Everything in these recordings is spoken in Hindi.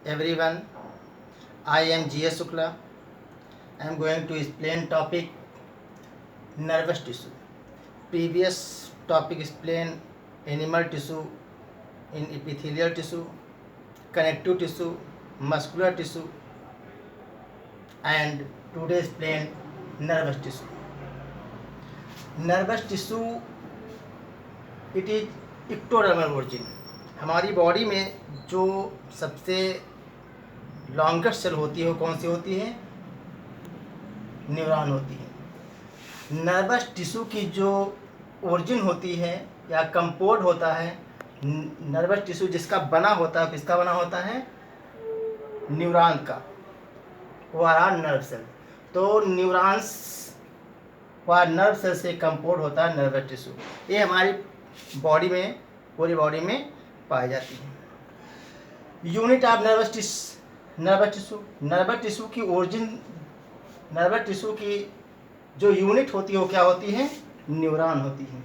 everyone. I am G.S. Shukla. I am going to explain topic nervous tissue. Previous topic explain animal tissue in epithelial tissue, connective tissue, muscular tissue, and today explain nervous tissue. Nervous tissue it is ectodermal origin. हमारी बॉडी में जो सबसे लॉन्गेस्ट सेल होती है वो कौन सी होती है? न्यूरॉन होती है। नर्वस टिश्यू की जो ओरिजिन होती है या कंपोज होता है, नर्वस टिश्यू जिसका बना होता है, किसका बना होता है? न्यूरॉन का, वो आ रहा नर्व सेल। तो न्यूरॉन्स व नर्व सेल से कंपोज होता है नर्वस टिश्यू। ये हमारी बॉडी में, पूरी बॉडी में पाई जाती है। Unit of nervous tissue, nervous tissue की ओरिजिन, नर्वस टिश्यू की जो यूनिट होती है वो क्या होती है? न्यूरॉन होती है।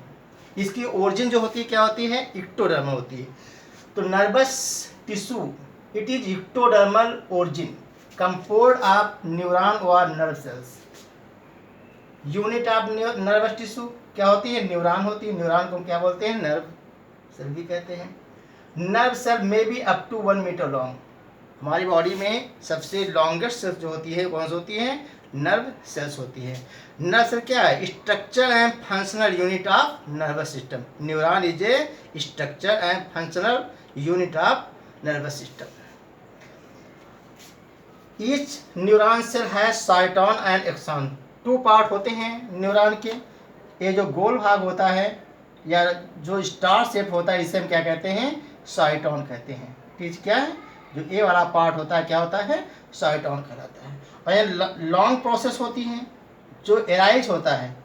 इसकी ओरिजिन जो होती है क्या होती है? इक्टोडर्मल होती है। तो nervous tissue it is ectodermal origin compose of neuron और nerve cells. Unit of nervous tissue क्या होती है? न्यूरॉन होती है। न्यूरॉन को क्या बोलते हैं? नर्व सेल भी कहते हैं। नर्व सेल में भी अप टू 1 मीटर लॉन्ग। हमारी बॉडी में सबसे लॉन्गेस्ट सेल्स जो होती है कौन सी होती है? नर्व सेल्स होती है। नर्व सेल क्या है? Structure and functional unit of nervous system. Neuron is a structure and functional unit of nervous system. Each neuron cell has cyton and axon. 2 part होते हैं न्यूरॉन के। ये जो गोल भाग होता है या जो स्टार शेप होता है इसे हम क्या कहते हैं? साइटोन कहते हैं। ठीक क्या है? जो ए वाला पार्ट होता है क्या होता है? साइटोन कहलाता है। और ये लॉन्ग प्रोसेस होती हैं जो एराइज होता है।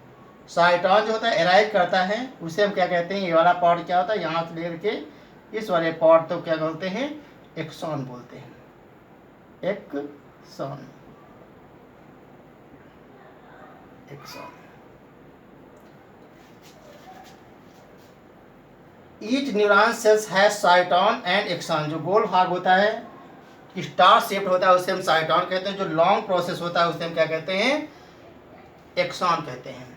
साइटोन जो होता है एराइज करता है, उसे हम क्या कहते हैं? ये वाला पार्ट क्या होता है? यहाँ से लेकर के इस वाले पार्ट तो क्या बोलते हैं? एक्सॉन बोलते हैं। Axon, axon. Each neuron cells has cyton and axon. जो गोल भाग होता है, स्टार शेप्ड होता है, उसे हम साइटोन कहते हैं। जो लॉन्ग प्रोसेस होता है उसे हम क्या कहते हैं? एक्सॉन कहते हैं।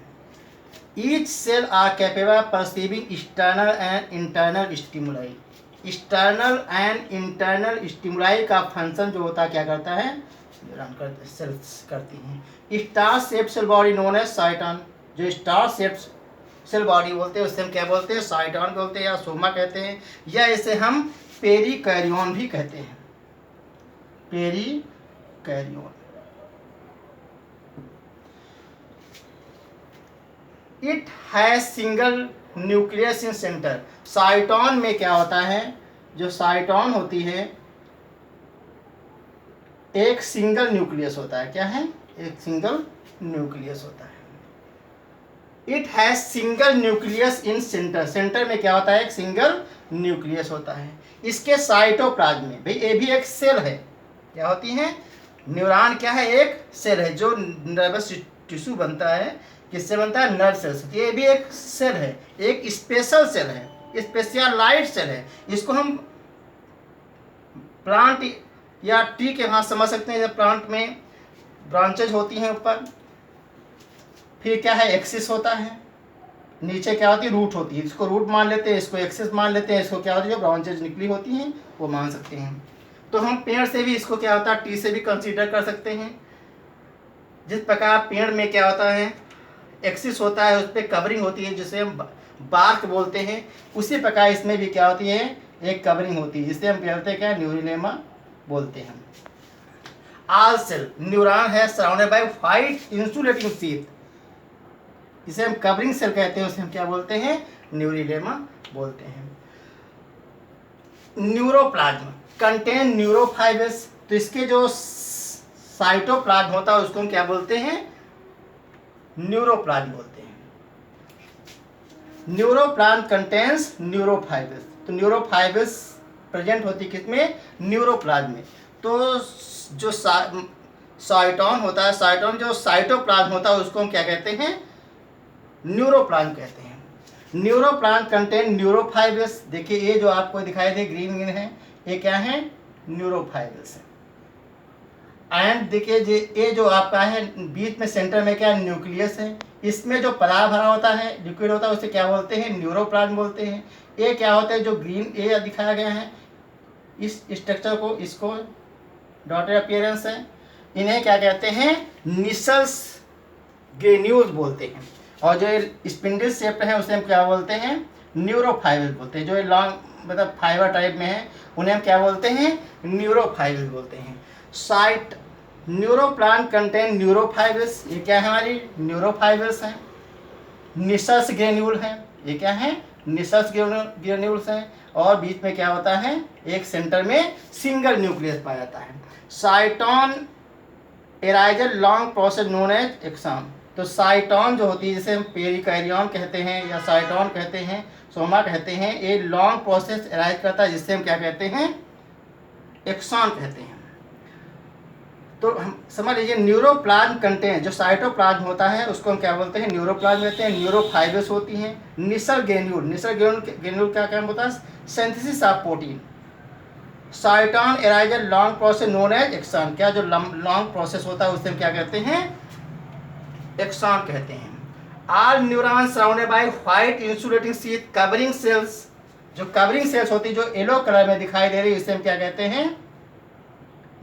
Each cell are capable perceiving external and internal stimuli. External and internal stimuli का फंक्शन जो होता है क्या करता है? न्यूरॉन सेल्स करती हैं। Star shape cell body known as cyton. जो स्टार शेप सेल बॉडी बोलते हैं उससे हम क्या बोलते हैं? साइटोन बोलते हैं या सोमा कहते हैं, या इसे हम पेरिकैरियोन भी कहते हैं। Perikaryon. It has single nucleus in centre. Cyton में क्या होता है? जो साइटोन होती है एक सिंगल न्यूक्लियस होता है। क्या है? एक सिंगल न्यूक्लियस होता है। It has single nucleus in centre. Centre में क्या होता है? एक सिंगल न्यूक्लियस होता है। इसके साइटोप्लाज्म में, भाई ये भी एक सेल है। क्या होती है? न्यूरॉन क्या है? एक सेल है। जो नर्वस टिश्यू बनता है किससे बनता है? नर्व सेल से। ये भी एक सेल है, एक स्पेशल सेल है, स्पेशलाइज्ड सेल है। इसको हम प्लांट या ट्री के हाथ समझ सकते हैं। जब प्लांट में ब्रांचेज होती हैं ऊपर, फिर क्या है? एक्सिस होता है, नीचे क्या होती है? रूट होती है। इसको रूट मान लेते हैं, इसको एक्सिस मान लेते हैं, इसको क्या होती है? जो ब्रांचेज निकली होती हैं वो मान सकते हैं। तो हम पेड़ से भी इसको क्या होता है? ट्री से भी कंसीडर कर सकते हैं। जिस प्रकार पेड़ में क्या होता है? एक्सिस होता है, उस पर कवरिंग होती है जिसे हम बार्क बोलते हैं, उसी प्रकार इसमें भी क्या होती है? एक कवरिंग होती है जिसे हम कहते हैं क्या? न्यूरिलेमा बोलते हैं। ऑल सेल न्यूरॉन है surrounded by white insulating sheath. इसे हम कवरिंग सेल कहते हैं, उसे हम क्या बोलते हैं? न्यूरिलेमा बोलते हैं। Neuroplasm contain neurofibres. तो इसके जो साइटोप्लाज्म होता है उसको हम क्या बोलते हैं? न्यूरोप्लाज्म बोलते हैं। Neuroplasm contains neurofibres. तो न्यूरोफाइब्रस प्रेजेंट होती किसमें? न्यूरोप्लाज्म में। तो जो साइटोन होता है, साइटोन जो साइटोप्लाज्म होता है उसको हम क्या कहते हैं? न्यूरोप्लाज्म कहते हैं। Neuroplasm contain neurofibres. देखिए ये जो आपको दिखाई दे ग्रीन ग्रीन है, ये क्या है? न्यूरोफाइब्रिल्स है। एंड देखिए ये जो आपका है बीच में सेंटर में क्या न्यूक्लियस है, इसमें जो पराग भरा होता है लिक्विड होता है उसे क्या बोलते हैं, न्यूरोप्लाज्म बोलते हैं। ये क्या होता है, जो ग्रीन ये दिखाया गया है इस स्ट्रक्चर को, इसको डॉटेड अपीयरेंस है, इन्हें क्या कहते हैं, निसल्स ग्रेन्यूल्स बोलते हैं। और जो स्पिंडल शेप है उसे हम क्या बोलते हैं, न्यूरोफाइब्रिल्स बोलते हैं। जो लॉन्ग मतलब फाइबर टाइप में है उन्हें हम क्या बोलते हैं, न्यूरोफाइब्रिल्स बोलते हैं। साइट न्यूरोप्लांट कंटेन न्यूरोफाइब्रिल्स, ये क्या है हमारी न्यूरोफाइब्रिल्स हैं। निसल्स ग्रेन्यूल है, ये क्या है, निसल्स ग्रेन्यूल्स हैं। और बीच में क्या होता है, एक सेंटर में सिंगल न्यूक्लियस पाया जाता है। Cyton arises long process known as axon. तो साइटोन जो होती है जिसे हम पेरिकार्डियम कहते हैं या साइटोन कहते हैं, सोमा कहते हैं, ये लॉन्ग प्रोसेस एराइज करता है जिससे हम क्या कहते हैं, एक्सॉन कहते हैं। तो हम समझ लीजिए न्यूरोप्लाज्म कंटेन, जो साइटोप्लाज्म होता है उसको हम क्या बोलते हैं, न्यूरोप्लाज्म कहते हैं। न्यूरोफाइब्रिल्स होती हैं। निसल ग्रेन्यूल क्या काम होता है, synthesis of protein. Cyton arises long process known as axon, क्या जो लॉन्ग प्रोसेस होता है उसे हम क्या कहते हैं, एक्सॉन कहते हैं। All neuron surrounded by white insulating sheath covering cells, जो कवरिंग सेल्स होती है जो येलो कलर में दिखाई दे रही है इसे हम क्या कहते हैं,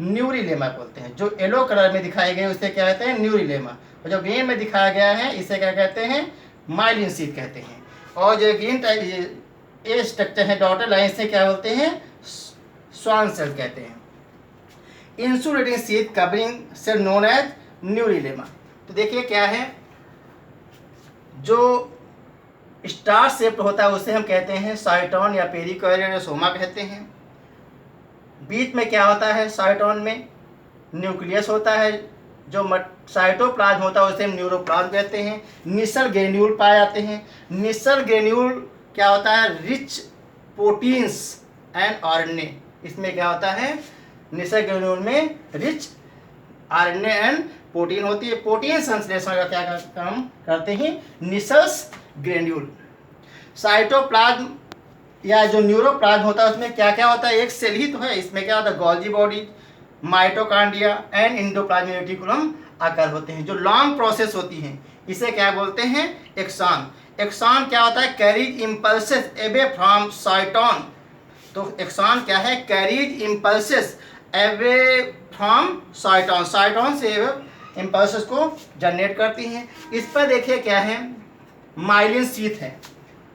न्यूरिलेमा बोलते हैं। जो येलो कलर में दिखाई गई उसे क्या कहते हैं, न्यूरिलेमा। और जो ग्रीन में दिखाया गया है इसे क्या कहते हैं, माइलिन शीथ कहते हैं। और जो ग्रीन टाइप ये स्ट्रक्चर है डॉटेड लाइन से क्या बोलते हैं, स्वान सेल कहते हैं। Insulating sheath covering cell known as neurilemma. तो देखिए क्या है, जो स्टार शेप्ड होता है उसे हम कहते हैं साइटोन या पेरिकार्डियम या सोमा कहते हैं। बीच में क्या होता है, साइटोन में न्यूक्लियस होता है, जो साइटोप्लाज्म होता है उसे हम न्यूरोप्लाज्म कहते हैं। निसल ग्रेन्यूल पाए जाते हैं। निसल ग्रेन्यूल क्या होता है, रिच प्रोटीन्स एंड आरएनए। इसमें क्या होता है, निसल ग्रेन्यूल में रिच आरएनए एंड प्रोटीन होती है। प्रोटीन संश्लेषण का क्या काम करते हैं, निसल्स ग्रेन्यूल। साइटोप्लाज्म या जो न्यूरोप्लाज्म होता है उसमें क्या क्या होता है, एक सेल ही तो है, इसमें क्या होता है, Golgi body, mitochondria and endoplasmic reticulum आकर होते हैं। जो लॉन्ग प्रोसेस होती हैं इसे क्या बोलते हैं, एक्सॉन। एक्सॉन क्या होता है, कैरीज इम्पल्सेस अवे फ्रॉम साइटोन। तो एक्सॉन क्या है, कैरीज इम्पल्सेस अवे फ्रॉम साइटोन, साइटोन से इम्पल्सेस को जनरेट करती हैं। इस पर देखिए क्या है, माइलिन शीथ है।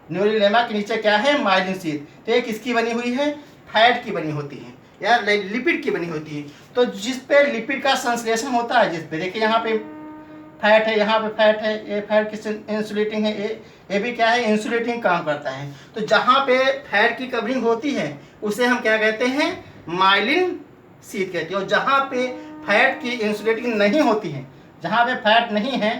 न्यूरिलेमा के नीचे क्या है, माइलिन शीथ। तो ये किसकी बनी हुई है, फैट की बनी होती है या लिपिड की बनी होती है। तो जिस पे लिपिड का संश्लेषण होता है, जिस पे देखिए यहाँ पे फैट है, यहाँ पे फैट है, ये फैट किस इंसुलेटिंग है, ये भी क्या है, इंसुलेटिंग काम करता है। तो जहाँ पे फैट की कवरिंग होती है उसे हम क्या कहते हैं, माइलिन शीथ कहते हैं। और जहाँ पे फैट की इंसुलेटिंग नहीं होती है, जहाँ पे फैट नहीं है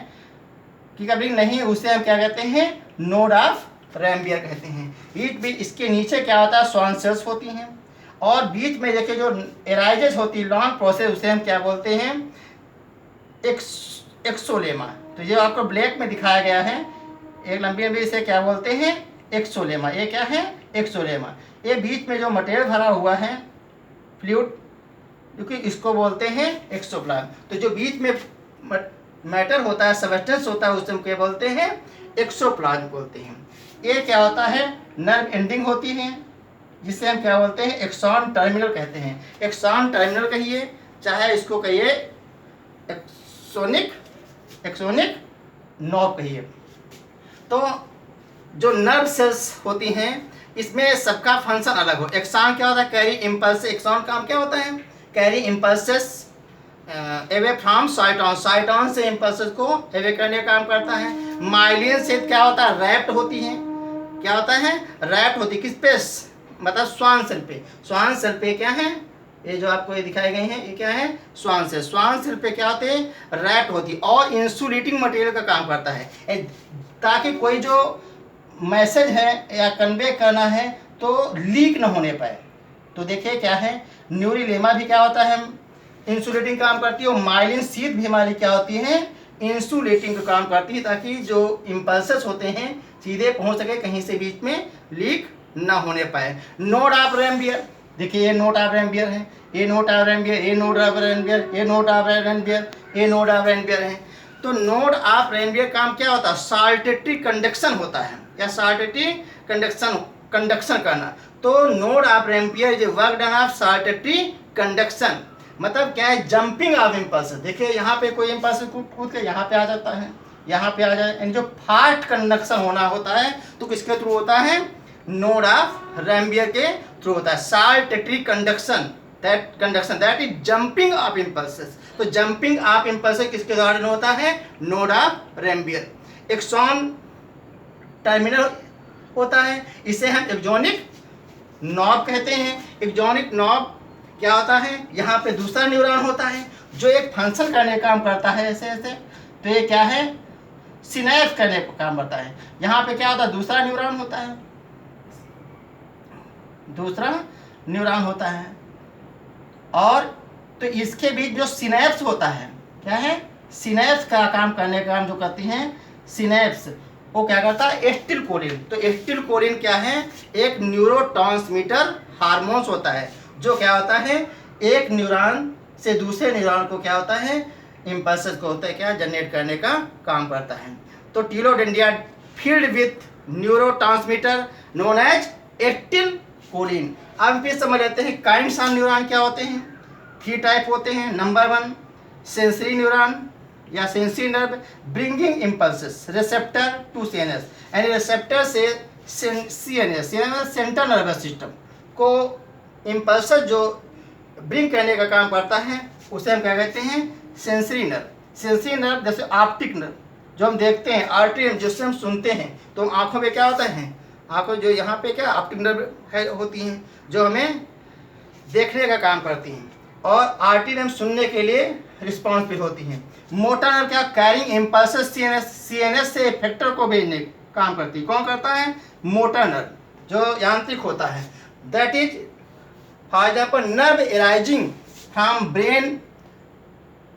की कवरिंग नहीं है उसे हम क्या कहते हैं, नोड ऑफ रैम्बियर कहते हैं। बीच बीच इसके नीचे क्या होता है, स्वान सेल्स होती हैं। और बीच में देखिए जो एराइजेस होती है लॉन्ग प्रोसेस उसे हम क्या बोलते हैं, एक्सोलेमा। तो ये आपको ब्लैक में दिखाया गया है, एक लंबी लंबी, इसे क्या बोलते हैं, एक्सोलेमा। ये क्या है, एक्सोलेमा। ये बीच में जो मटेरियल भरा हुआ है फ्लूइड, क्योंकि इसको बोलते हैं एक्सोप्लाज्म। तो जो बीच में मैटर होता है, सबस्टेंस होता है उसे हम क्या बोलते हैं, एक्सोप्लाज्म बोलते हैं। ये क्या होता है, नर्व एंडिंग होती है जिसे हम क्या बोलते हैं, एक्सॉन टर्मिनल कहते हैं। एक्सॉन टर्मिनल कहिए, चाहे इसको कहिए एक्सोनिक नॉब कहिए। तो जो नर्व सेल्स होती हैं इसमें सबका फंक्शन अलग हो। एक्सॉन क्या होता है, कैरी इम्पल्स। एक्सॉन काम क्या होता है, कैरी इम्पल्सेस अवे फ्रॉम साइटोन, साइटोन से इम्पल्सेस को अवे करने का काम करता है। माइलिन शीथ क्या होता है, रैप्ट होती है। क्या होता है, रैप्ट होती है किस पे, मतलब स्वान सेल पे। स्वान सेल पे क्या है, ये जो आपको ये दिखाए गए हैं ये क्या है, स्वान सेल। स्वान सेल पे क्या होते हैं, रैप्ट होती है और इंसुलेटिंग मटेरियल का काम करता है, ताकि कोई जो मैसेज है या कन्वे करना है तो लीक ना होने पाए। तो देखिए क्या है, न्यूरिलेमा भी क्या होता है, इंसुलेटिंग काम करती है। और माइलिन शीथ भी हमारी क्या होती है, इंसुलेटिंग का काम करती है, ताकि जो इम्पल्सेस होते हैं सीधे पहुंच सके, कहीं से बीच में लीक ना होने पाए। नोड ऑफ रैम्बियर, देखिए ये नोड ऑफ एम्पियर है, ये नोड ऑफ एम्पियर, ये नोड ऑफ एम्पियर, ये नोड ऑफ एम्पियर, ये नोड ऑफ एम्पियर है। तो नोड ऑफ एम्पियर काम क्या होता है? सॉल्टेटरी कंडक्शन होता है, या सॉल्टेटरी कंडक्शन करना। तो node of ampere is work done of saltatory conduction, मतलब क्या है? Jumping of impulse. देखिए यहाँ पे कोई इम्पल्स कूद के यहाँ पे आ जाता है, यहाँ पे आ जाए, यानी जो फास्ट कंडक्शन होना होता है तो किसके थ्रू होता है? नोड ऑफ एम्पियर के थ्रू होता है। Saltatory conduction that is jumping of impulses. तो जंपिंग ऑफ इम्पल्सेस किसके द्वारा होता है? Node of ampere. Axon terminal होता है, इसे हम एक्सोनिक नॉब कहते हैं। एक्सोनिक नॉब क्या होता है? यहाँ पे दूसरा न्यूरॉन होता है जो एक फंक्शन करने का काम करता है, ऐसे ऐसे। तो ये क्या है? सिनैप्स करने का काम करता है। यहाँ पे क्या होता है? दूसरा न्यूरॉन होता है, दूसरा न्यूरॉन होता है। और तो इसके बीच जो सिनैप्स होता है, क्या है? सिनैप्स का काम करने का काम जो करती हैं सिनैप्स, वो क्या करता है? Acetylcholine. तो एस्टिल कोलिन क्या है? एक न्यूरोट्रांसमीटर हार्मोन्स होता है, जो क्या होता है? एक न्यूरॉन से दूसरे न्यूरॉन को क्या होता है? इम्पल्सेस को होता है क्या? जनरेट करने का काम करता है। तो telodendria filled with neurotransmitter known as acetylcholine. अब फिर समझ लेते हैं काइंड्स ऑफ न्यूरॉन क्या होते हैं। 3 टाइप होते हैं। नंबर 1 सेंसरी न्यूरॉन या sensory nerve bringing impulses receptor to CNS, यानी रिसेप्टर से सीएनएस सेंट्रल नर्वस सिस्टम को इम्पल्सेस जो ब्रिंग करने का काम करता है, उसे हम क्या कहते हैं? Sensory nerve. सेंसरी नर्व जैसे ऑप्टिक नर्व जो हम देखते हैं, आर्टरी जिससे हम सुनते हैं, तो आंखों में क्या होता है? आंखों जो यहाँ पे क्या ऑप्टिक नर्व है होती हैं जो हमें देखने का काम करती हैं, और आर्टरी नर्व सुनने के लिए रिस्पॉन्सिबल होती हैं। मोटर नर्व क्या? कैरिंग इम्पल्सेस सीएनएस से इफेक्टर को भेजने काम करती है। कौन करता है? मोटर नर्व जो यांत्रिक होता है। That is for example nerve arising from brain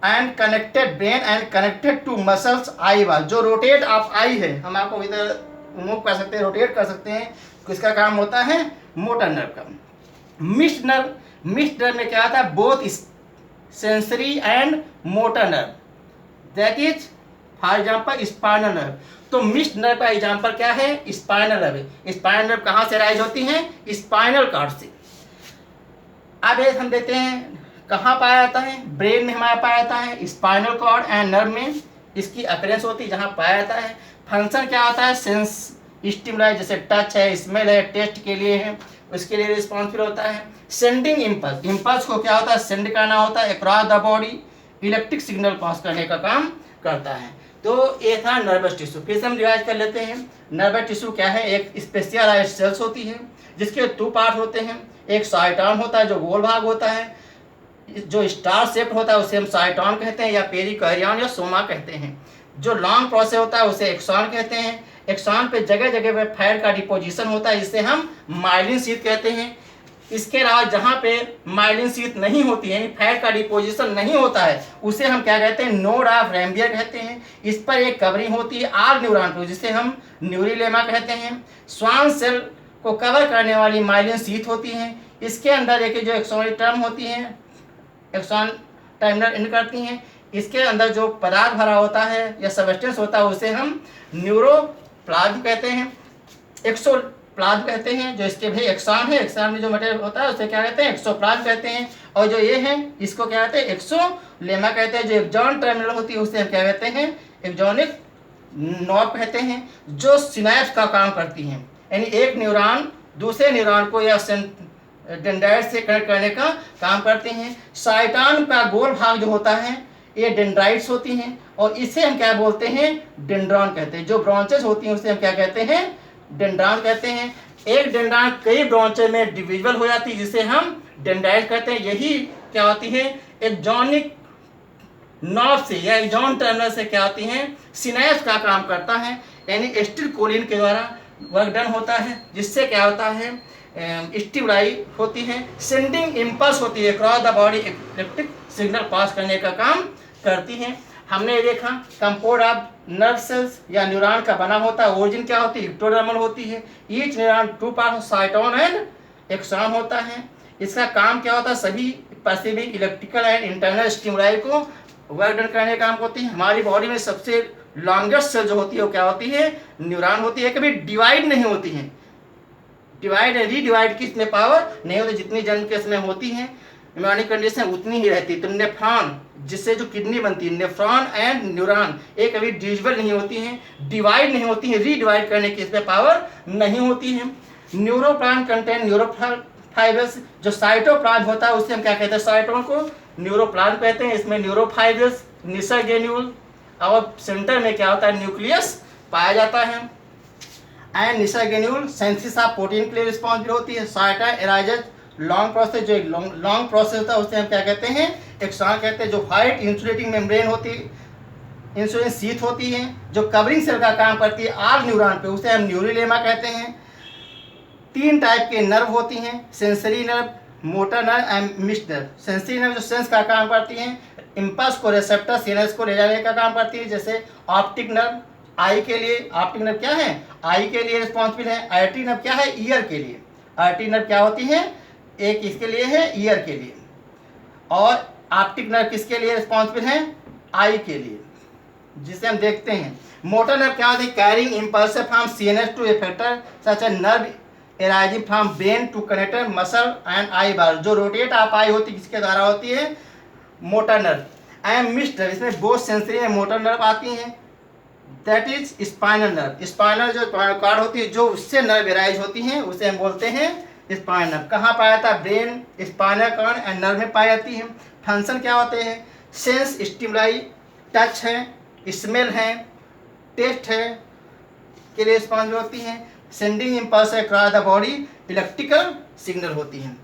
and connected to muscles eyeball, जो रोटेट ऑफ आई है, हम आपको इधर मूव कर सकते हैं, रोटेट कर सकते हैं, किसका काम होता है? मोटर नर्व का। मिस्ट नर्व में क्या आता है? Both sensory and motor nerve, that is for example spinal nerve. तो मिस्ट नर्व का एग्जाम्पल क्या है? Spinal nerve. स्पाइनल नर्व कहाँ से राइज होती हैं? स्पाइनल कॉर्ड से। अब ये हम देखते हैं कहाँ पाया जाता है? ब्रेन में हमारा पाया जाता है, स्पाइनल कॉर्ड एंड नर्व में इसकी अकरेंस होती है, जहाँ पाया जाता है। फंक्शन क्या होता है? सेंस स्टिमुलाई, जैसे टच है, स्मेल है, टेस्ट के लिए है, उसके लिए रिस्पॉन्सिबल होता है। सेंडिंग इम्पल्स को क्या होता है? सेंड करना होता है across the body, electric signal pass करने का काम करता है। तो ये था नर्वस टिश्यू। फिर से हम रिवाइज कर लेते हैं। नर्वस टिश्यू क्या है? एक स्पेशलाइज्ड सेल्स होती है जिसके 2 पार्ट होते हैं। एक साइटॉन होता है जो गोल भाग होता है, जो स्टार शेप्ड होता है उसे हम साइटॉन कहते हैं, या पेरिकार्डियन या सोमा कहते हैं। जो लॉन्ग प्रोसेस होता है उसे एक्सॉन कहते हैं। एक्सॉन पे जगह जगह पे फैट का डिपोजिशन होता है, जिसे हम माइलिन शीथ कहते हैं। इसके अलावा जहाँ पे माइलिन शीथ नहीं होती है, यानी फैट का डिपोजिशन नहीं होता है, उसे हम क्या कहते हैं? नोड ऑफ एम्पियर कहते हैं। इस पर एक कवरिंग होती है आर न्यूरॉन को, जिसे हम न्यूरिलेमा कहते हैं। स्वान सेल को कवर करने वाली माइलिन शीथ होती है। इसके अंदर एक जो एक्सोनिक टर्म होती है, एक्सॉन टर्मिनल एंड करती हैं। इसके अंदर जो पदार्थ भरा होता है या सबस्टेंस होता है उसे हम न्यूरोप्लाज्म कहते हैं, एक्सोप्लाज्म कहते हैं। जो इसके भी एक्सॉन है, एक्सॉन में जो मटेरियल होता है उसे क्या कहते हैं? एक्सोप्लाज्म कहते हैं। और जो ये है इसको क्या कहते हैं? एक्सोलेमा कहते हैं। जो एक्सॉन टर्मिनल होती है उसे हम क्या कहते हैं? एक्सोनिक नॉब कहते हैं, जो सिनैप्स का काम करती हैं, यानी एक न्यूरॉन दूसरे न्यूरॉन को या डेंड्राइट से कनेक्ट करने का काम करते हैं। साइटॉन का गोल भाग जो होता है ये डेंड्राइट्स होती हैं, और इसे हम क्या बोलते हैं? डेंड्रॉन कहते हैं। जो ब्रांचेस होती हैं उसे हम क्या कहते हैं? डेंड्रॉन कहते हैं। एक डेंड्रॉन कई ब्रांचेस में डिविजिबल हो जाती है, जिसे हम डेंड्राइट कहते हैं। यही क्या होती है? एक्सोनिक नॉब से या एक्सॉन टर्मिनल से क्या होती हैं? सिनैप्स का काम करता है, यानी एस्टिल कोलिन के द्वारा वर्क डन होता है, जिससे क्या होता है? स्टिमुलाई होती है, सेंडिंग इम्पल्स होती है, cross the body electric signal pass करने का काम करती हैं। हमने देखा कंपाउंड ऑफ नर्व सेल्स या न्यूरॉन का बना होता है। ओरिजिन क्या होती है? इक्टोडर्मल होती है। Each neuron 2 part cyton and axon होता है। इसका काम क्या होता है, सभी specific electrical and internal stimuli को वर्क डन करने का काम होती है। हमारी बॉडी में सबसे लॉन्गेस्ट सेल जो होती है वो क्या होती है, न्यूरॉन होती है। कभी डिवाइड नहीं होती है, डिवाइड एंड रीडिवाइड की इसमें पावर नहीं होती, जितनी जन्म के इसमें होती है इम्यूनिक कंडीशन उतनी ही रहती है। तो नेफ्रॉन जिससे जो किडनी बनती है, नेफ्रॉन एंड न्यूरॉन ये कभी डिविजिबल नहीं होती हैं, डिवाइड नहीं होती हैं, रीडिवाइड करने की इसमें पावर नहीं होती है। न्यूरोप्लान कंटेन न्यूरोफाइब्रस, जो साइटोप्लान होता है उससे हम क्या कहते हैं, साइटोन को न्यूरोप्लान कहते हैं। इसमें न्यूरोफाइब्रस, निसा ग्रेन्यूल और सेंटर में क्या होता है, न्यूक्लियस पाया जाता है। And Nissl granule synthesis of protein के लिए रिस्पॉन्सिबल होती है। साइटा एराइजस लॉन्ग प्रोसेस, जो एक लॉन्ग प्रोसेस होता है उसे हम क्या कहते हैं, एक्सॉन कहते हैं। जो व्हाइट इंसुलेटिंग मेम्ब्रेन होती है, इंसुलिन शीथ होती है जो कवरिंग सेल का काम करती है आर न्यूरॉन पे, उसे हम न्यूरिलेमा कहते हैं। 3 टाइप के नर्व होती हैं, sensory nerve, motor nerve and mixed nerve. Sensory nerve जो सेंस का काम करती हैं, इम्पल्स को रिसेप्टर सिग्नल्स को ले जाने का काम करती है। जैसे ऑप्टिक नर्व आई के लिए, ऑप्टिक नर्व क्या है, आई के लिए रिस्पॉन्सिबल है। आर्टरी नर्व क्या है, ईयर के लिए। आर्टरी नर्व क्या होती है, एक इसके लिए है, ईयर के लिए। और ऑप्टिक नर्व किसके लिए रिस्पॉन्सिबल है, आई के लिए, जिसे हम देखते हैं। मोटर नर्व क्या होती है, carrying impulse from CNS to effector such a nerve arising from brain to connector muscle and eyeball. जो रोटेट ऑफ आई होती है किसके द्वारा होती है, motor nerve. And mixed nerve, इसमें both sensory and motor nerve आती हैं। That is spinal nerve. Spinal जो स्पाइनल कॉर्ड होती है जो उससे नर्व एराइज होती हैं उसे हम बोलते हैं स्पाइनल नर्व। कहाँ पाया जाता है, brain, spinal cord and nerve में पाई जाती है। फंक्शन क्या होते हैं, सेंस स्टिमुलाई, टच है, स्मेल है, टेस्ट है के लिए रिस्पॉन्सिबल होती हैं। Sending impulse across the body, electrical signal होती हैं।